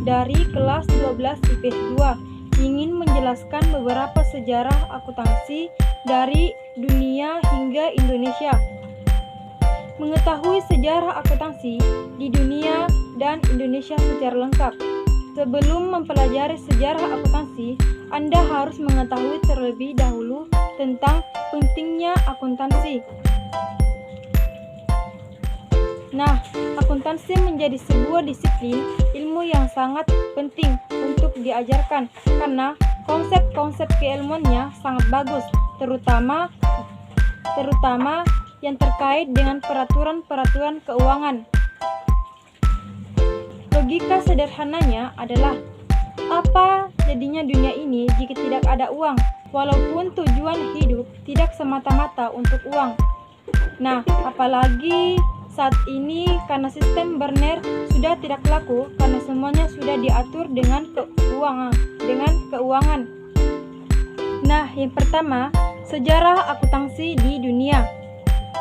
dari kelas 12 IPS 2 ingin menjelaskan beberapa sejarah akuntansi dari dunia hingga Indonesia. Mengetahui sejarah akuntansi di dunia dan Indonesia secara lengkap. Sebelum mempelajari sejarah akuntansi, Anda harus mengetahui terlebih dahulu tentang pentingnya akuntansi. Nah, akuntansi menjadi sebuah disiplin ilmu yang sangat penting untuk diajarkan karena konsep-konsep keilmuannya sangat bagus, terutama yang terkait dengan peraturan-peraturan keuangan. Logika sederhananya adalah, apa jadinya dunia ini jika tidak ada uang? Walaupun tujuan hidup tidak semata-mata untuk uang. Nah, apalagi saat ini karena sistem Berner sudah tidak laku karena semuanya sudah diatur dengan keuangan. Nah, yang pertama, sejarah akuntansi di dunia.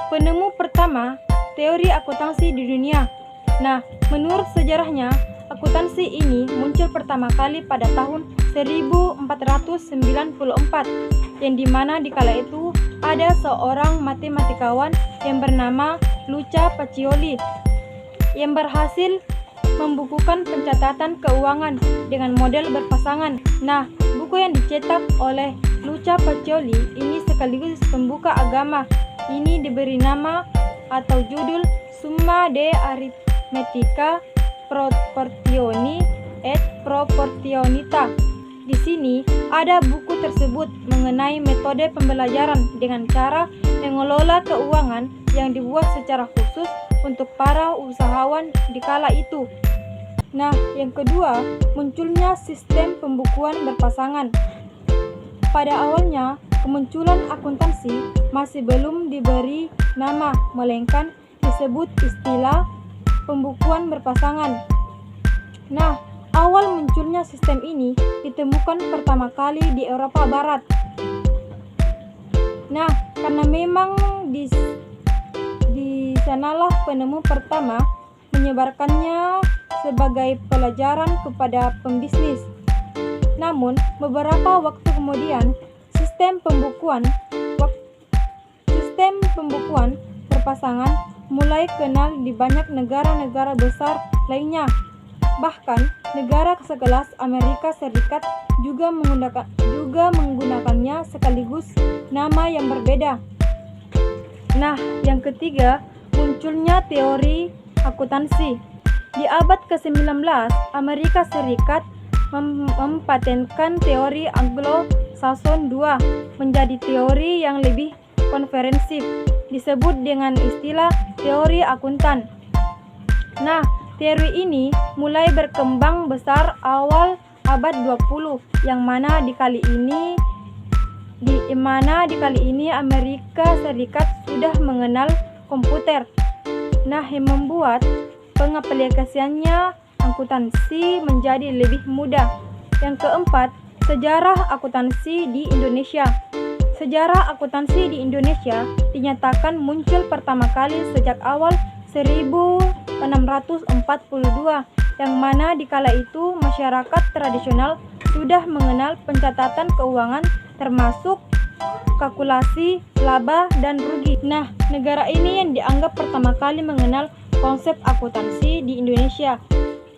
Penemu pertama, teori akuntansi di dunia. Nah, menurut sejarahnya, akuntansi ini muncul pertama kali pada tahun 1494, yang dimana di kala itu ada seorang matematikawan yang bernama Luca Pacioli yang berhasil membukukan pencatatan keuangan dengan model berpasangan. Nah, buku yang dicetak oleh Luca Pacioli ini sekaligus pembuka agama. Ini diberi nama atau judul Summa de Arithmetica Proportioni et Proportionita. Di sini ada buku tersebut mengenai metode pembelajaran dengan cara mengelola keuangan yang dibuat secara khusus untuk para usahawan di kala itu. Nah, yang kedua, munculnya sistem pembukuan berpasangan. Pada awalnya, kemunculan akuntansi masih belum diberi nama, melainkan disebut istilah pembukuan berpasangan. Nah, awal munculnya sistem ini ditemukan pertama kali di Eropa Barat. Nah, karena memang di sanalah penemu pertama menyebarkannya sebagai pelajaran kepada pembisnis. Namun, beberapa waktu kemudian, sistem pembukuan berpasangan mulai kenal di banyak negara-negara besar lainnya. Bahkan, negara sekelas Amerika Serikat juga menggunakannya sekaligus nama yang berbeda. Nah, yang ketiga, munculnya teori akuntansi. Di abad ke-19, Amerika Serikat mempatenkan teori Anglo-Saxon II menjadi teori yang lebih komprehensif, disebut dengan istilah teori akuntan. Nah, teori ini mulai berkembang besar awal abad 20, yang mana di kali ini Amerika Serikat sudah mengenal komputer. Nah, yang membuat pengaplikasiannya akuntansi menjadi lebih mudah. Yang keempat, sejarah akuntansi di Indonesia. Sejarah akuntansi di Indonesia dinyatakan muncul pertama kali sejak awal 1642, yang mana di kala itu masyarakat tradisional sudah mengenal pencatatan keuangan termasuk kalkulasi laba dan rugi. Nah, negara ini yang dianggap pertama kali mengenal konsep akuntansi di Indonesia,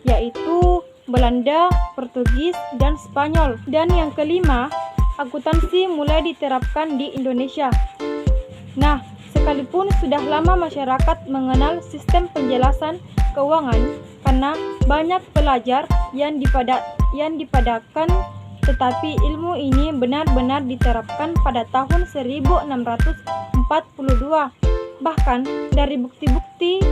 yaitu Belanda, Portugis, dan Spanyol. Dan yang kelima, akuntansi mulai diterapkan di Indonesia. Nah, sekalipun sudah lama masyarakat mengenal sistem penjelasan keuangan karena banyak pelajar yang dipadahkan, tetapi ilmu ini benar-benar diterapkan pada tahun 1642. Bahkan dari bukti-bukti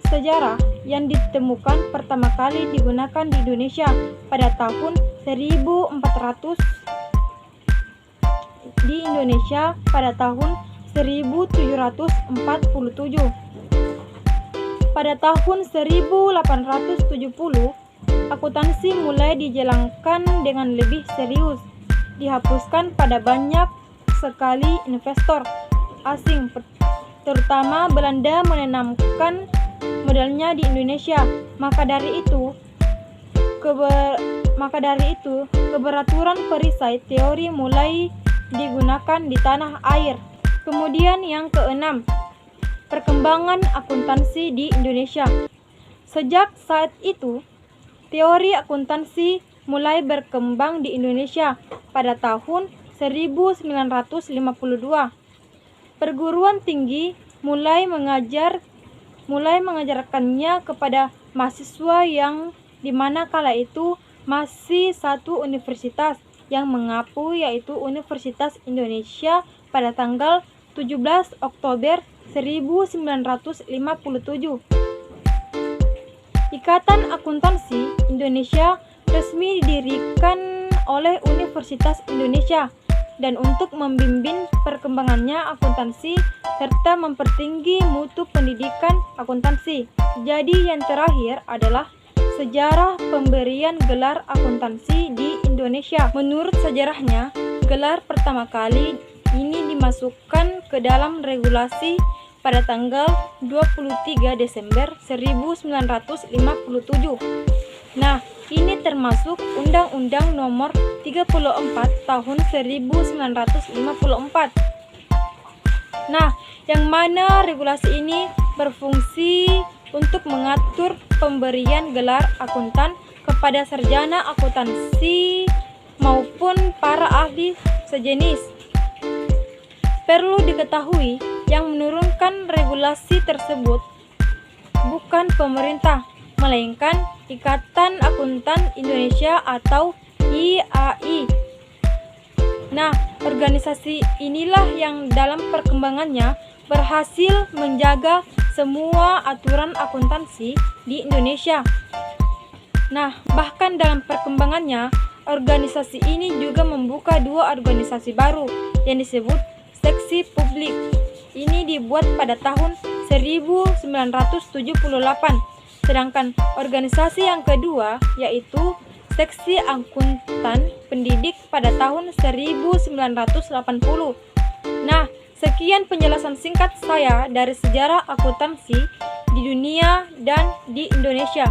sejarah yang ditemukan pertama kali digunakan di Indonesia pada tahun 1400, di Indonesia pada tahun 1747. Pada tahun 1870, akuntansi mulai dijalankan dengan lebih serius, dihapuskan pada banyak sekali investor asing, terutama Belanda menanamkan modalnya di Indonesia. Maka dari itu, Maka dari itu, keberaturan perisai teori mulai digunakan di tanah air. Kemudian yang keenam, perkembangan akuntansi di Indonesia. Sejak saat itu, teori akuntansi mulai berkembang di Indonesia pada tahun 1952. Perguruan tinggi mulai mengajarkannya kepada mahasiswa yang dimana kala itu masih satu universitas yang mengakui, yaitu Universitas Indonesia pada tanggal 17 Oktober 1957. Ikatan Akuntansi Indonesia resmi didirikan oleh Universitas Indonesia dan untuk membimbing perkembangannya akuntansi serta mempertinggi mutu pendidikan akuntansi. Jadi yang terakhir adalah sejarah pemberian gelar akuntansi di Indonesia. Menurut sejarahnya, gelar pertama kali ini dimasukkan ke dalam regulasi pada tanggal 23 Desember 1957. Nah, ini termasuk Undang-Undang Nomor 34 Tahun 1954. Nah, yang mana regulasi ini berfungsi untuk mengatur pemberian gelar akuntan kepada sarjana akuntansi maupun para ahli sejenis. Perlu diketahui, yang menurunkan regulasi tersebut bukan pemerintah, melainkan Ikatan Akuntan Indonesia atau IAI. Nah, organisasi inilah yang dalam perkembangannya berhasil menjaga semua aturan akuntansi di Indonesia. Nah, bahkan dalam perkembangannya, organisasi ini juga membuka dua organisasi baru yang disebut seksi publik. Ini dibuat pada tahun 1978. Sedangkan organisasi yang kedua yaitu seksi akuntan pendidik pada tahun 1980. Nah, sekian penjelasan singkat saya dari sejarah akuntansi di dunia dan di Indonesia.